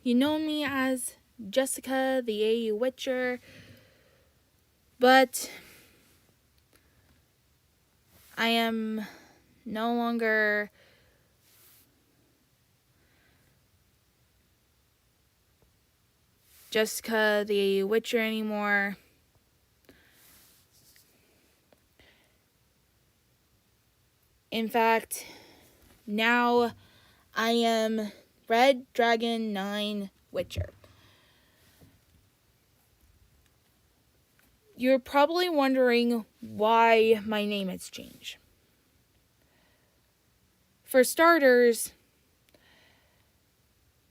You know me as Jessica, the AU Witcher, but I am no longer Jessica, the AU Witcher anymore. In fact, now I am Red Dragon 9 Witcher. You're probably wondering why my name has changed. For starters,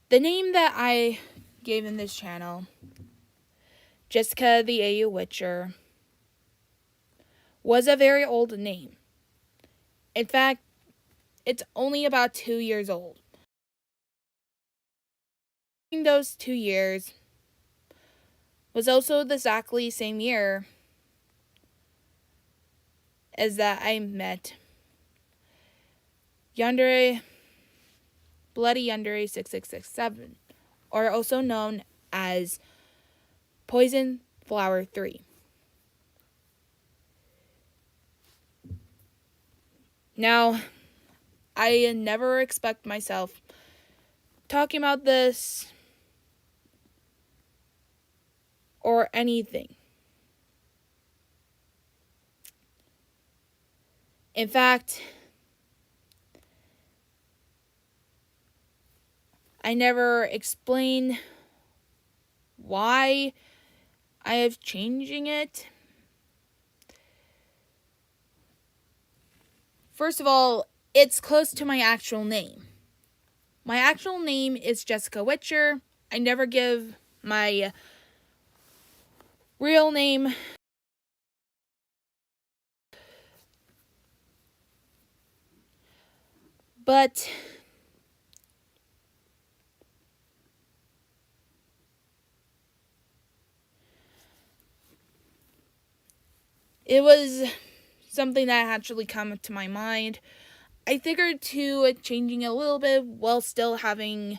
the name that I gave in this channel, Jessica the AU Witcher, was a very old name. In fact, it's only about 2 years old. In those 2 years was also the exactly same year as that I met Yandere, Bloody Yandere 6667, or also known as Poison Flower 3. Now, I never expect myself talking about this or anything. In fact, I never explain why I am changing it. First of all, it's close to my actual name. My actual name is Jessica Witcher. I never give my real name. But it was something that actually came to my mind. I figured to changing it a little bit while still having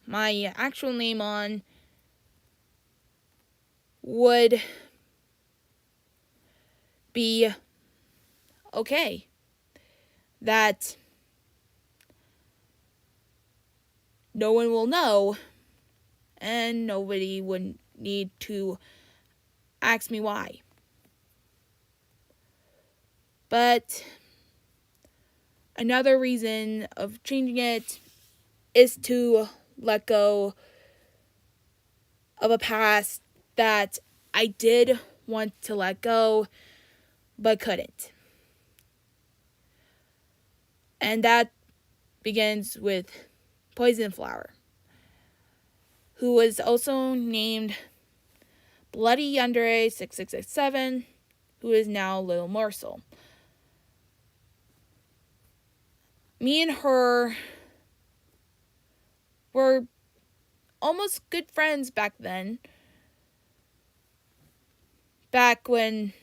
my actual name on would be okay. That no one will know and nobody would need to ask me why. But another reason of changing it is to let go of a past that I did want to let go but couldn't. And that begins with Poison Flower, who was also named Bloody Yandere 6667, who is now Little Morsel. Me and her were almost good friends back then. Back when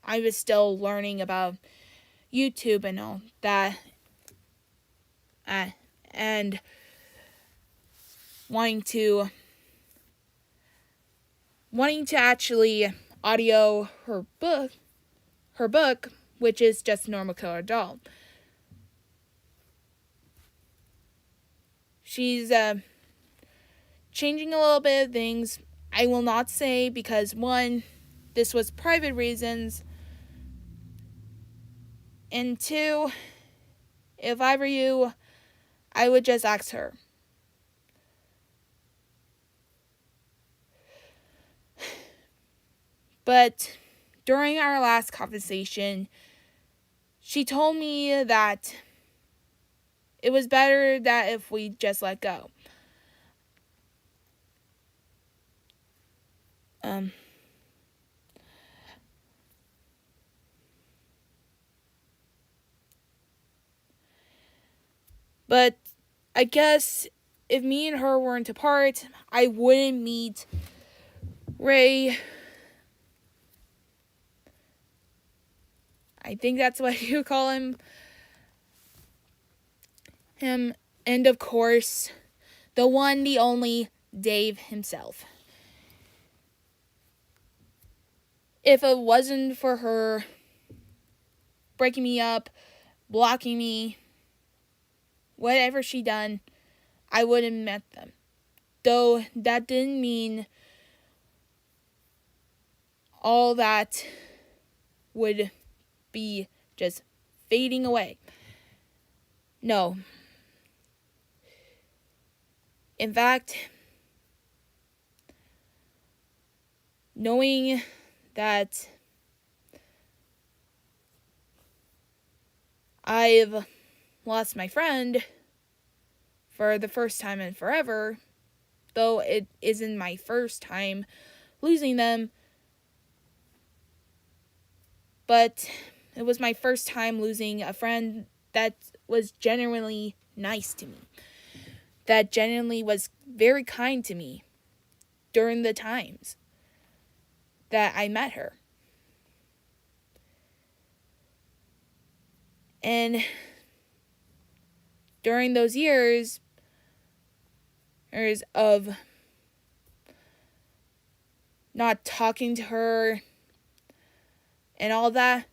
I was still learning about YouTube and all that. And wanting to actually audio her book, which is just a Normal Killer Doll. She's changing a little bit of things. I will not say because, one, this was private reasons, and two, if I were you, I would just ask her. But during our last conversation, she told me that it was better that if we just let go. But I guess if me and her weren't apart, I wouldn't meet Ray. I think that's what you call him. And of course, the one, the only, Dave himself. If it wasn't for her breaking me up, blocking me, whatever she done, I wouldn't have met them. Though that didn't mean all that would be just fading away. No. In fact, knowing that I've lost my friend for the first time in forever, though it isn't my first time losing them, but it was my first time losing a friend that was genuinely nice to me, that genuinely was very kind to me during the times that I met her. And during those years of not talking to her and all that,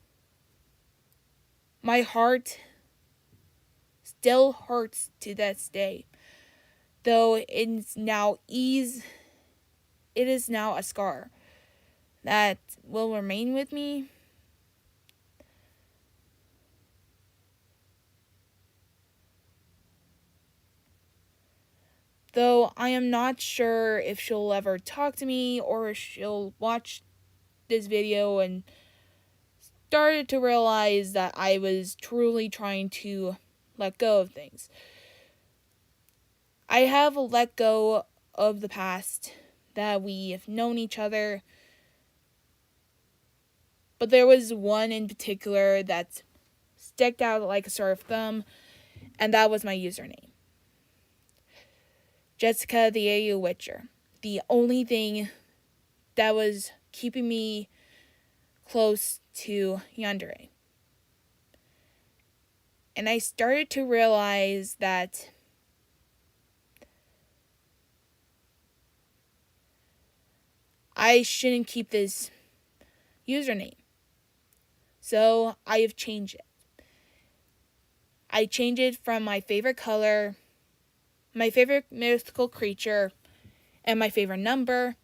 my heart still hurts to this day. Though it is now a scar that will remain with me. Though I am not sure if she'll ever talk to me or if she'll watch this video and started to realize that I was truly trying to let go of things. I have let go of the past, that we have known each other, but there was one in particular that stuck out like a sore thumb, and that was my username. Jessica the AU Witcher. The only thing that was keeping me close to Yandere. And I started to realize that I shouldn't keep this username. So I have changed it. I changed it from my favorite color, my favorite mythical creature, and my favorite number.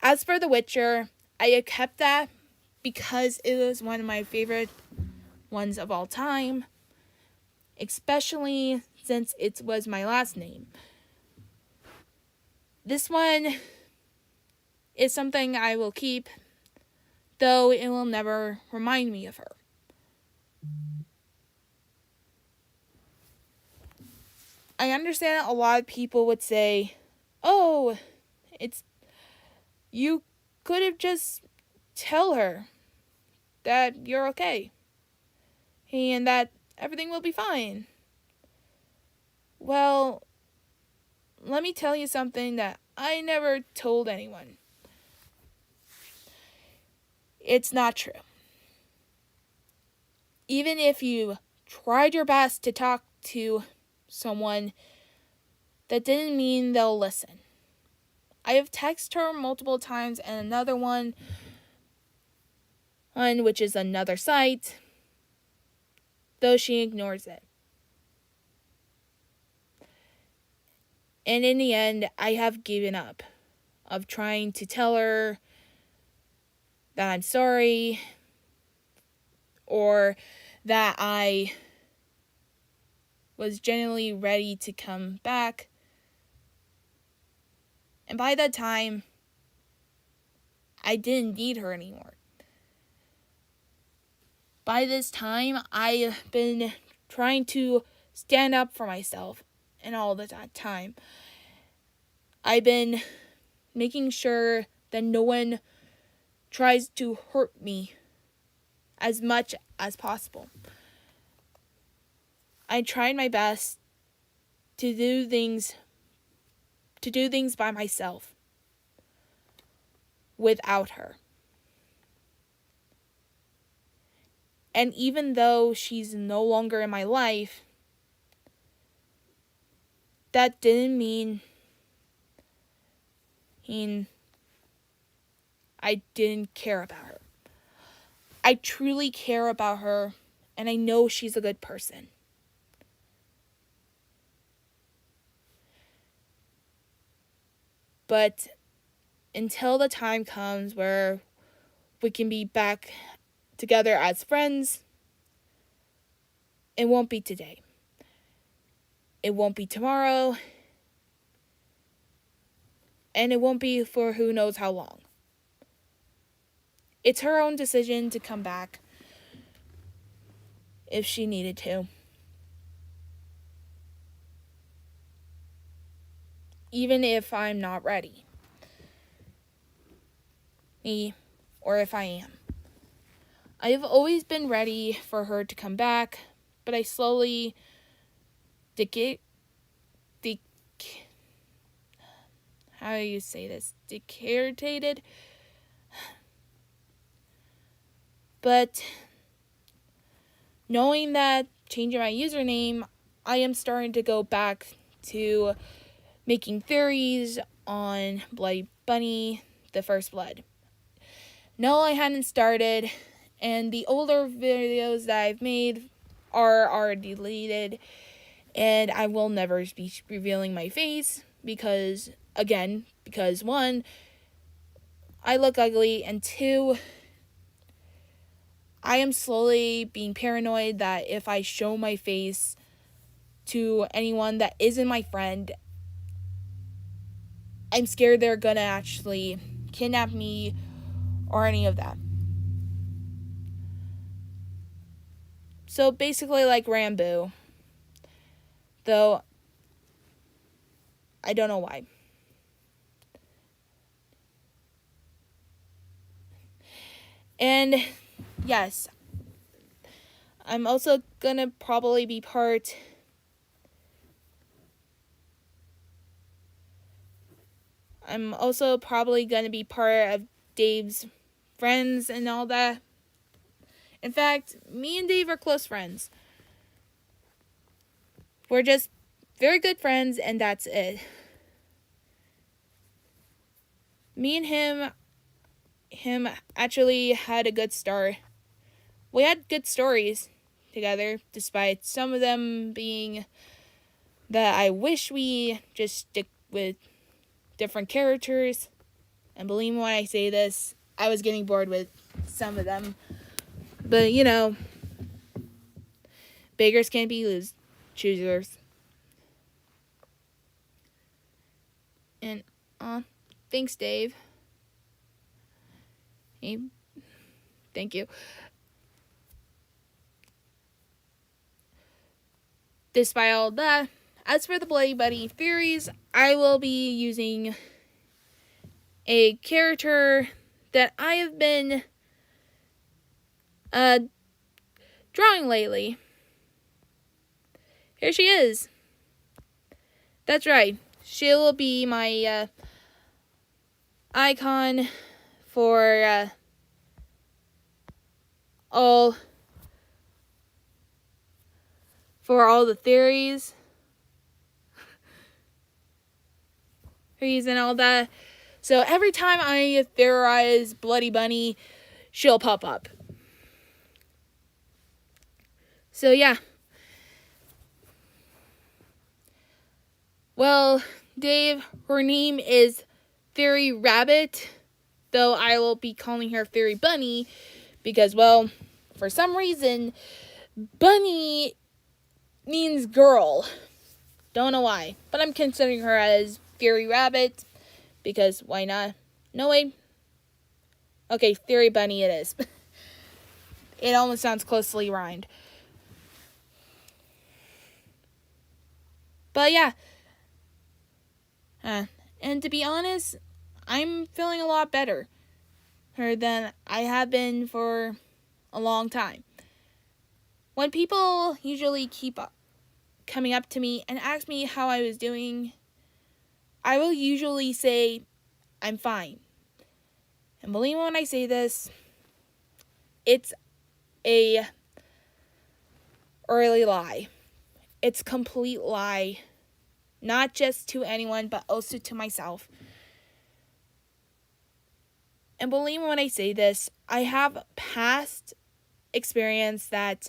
As for The Witcher, I kept that because it was one of my favorite ones of all time, especially since it was my last name. This one is something I will keep, though it will never remind me of her. I understand a lot of people would say, oh, you could have just tell her that you're okay and that everything will be fine. Well, let me tell you something that I never told anyone. It's not true. Even if you tried your best to talk to someone, that didn't mean they'll listen. I have texted her multiple times, and another one which is another site, though she ignores it. And in the end, I have given up of trying to tell her that I'm sorry or that I was genuinely ready to come back. And by that time, I didn't need her anymore. By this time, I've been trying to stand up for myself, and all that time, I've been making sure that no one tries to hurt me as much as possible. I tried my best to do things by myself without her. And even though she's no longer in my life, that didn't mean I didn't care about her. I truly care about her, and I know she's a good person. But until the time comes where we can be back together as friends, it won't be today. It won't be tomorrow. And it won't be for who knows how long. It's her own decision to come back if she needed to. Even if I'm not ready. Or if I am. I have always been ready for her to come back, but I slowly how do you say this? Decaritated. But knowing that changing my username, I am starting to go back to making theories on Bloody Bunny, the First Blood. No, I hadn't started, and the older videos that I've made are already deleted, and I will never be revealing my face because one, I look ugly, and two, I am slowly being paranoid that if I show my face to anyone that isn't my friend, I'm scared they're gonna actually kidnap me or any of that. So basically like Rambo. Though I don't know why. And yes, I'm also gonna probably be part of Dave's friends and all that. In fact, me and Dave are close friends. We're just very good friends, and that's it. Me and him actually had a good start. We had good stories together, despite some of them being that I wish we just stick with different characters. And believe me when I say this, I was getting bored with some of them. But, beggars can't be choosers. And, thanks, Dave. Hey, thank you. Despite all that, as for the Bloody Bunny theories, I will be using a character that I have been drawing lately. Here she is. That's right. She will be my icon for all the theories and all that. So every time I theorize Bloody Bunny, she'll pop up. So yeah. Well, Dave, her name is Fairy Rabbit, though I will be calling her Fairy Bunny because, well, for some reason, Bunny means girl. Don't know why, but I'm considering her as Fairy Rabbit because why not? No, wait. Okay, Fairy Bunny it is. It almost sounds closely rhymed. But yeah. And to be honest, I'm feeling a lot better than I have been for a long time. When people usually keep coming up to me and ask me how I was doing, I will usually say, I'm fine. And believe me when I say this, it's a early lie. It's complete lie. Not just to anyone, but also to myself. And believe me when I say this, I have past experience that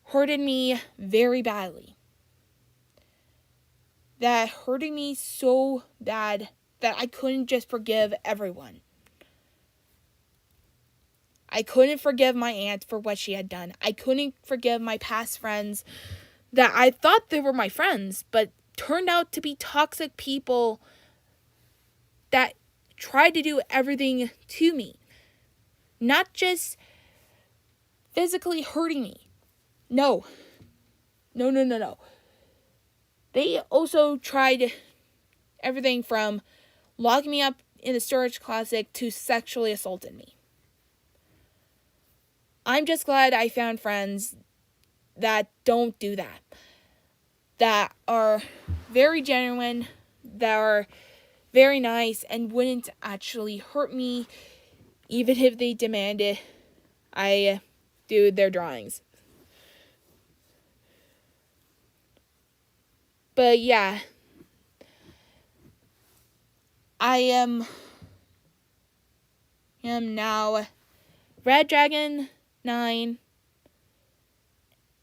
hurted me very badly. That hurted me so bad that I couldn't just forgive everyone. I couldn't forgive my aunt for what she had done. I couldn't forgive my past friends that I thought they were my friends, but turned out to be toxic people that tried to do everything to me. Not just physically hurting me. No. They also tried everything from locking me up in the storage closet to sexually assaulting me. I'm just glad I found friends that don't do that. That are very genuine, that are very nice, and wouldn't actually hurt me even if they demanded I do their drawings. But yeah, I am now Red Dragon 9,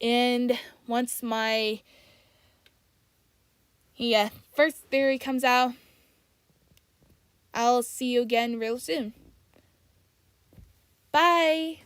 and once my first theory comes out, I'll see you again real soon. Bye!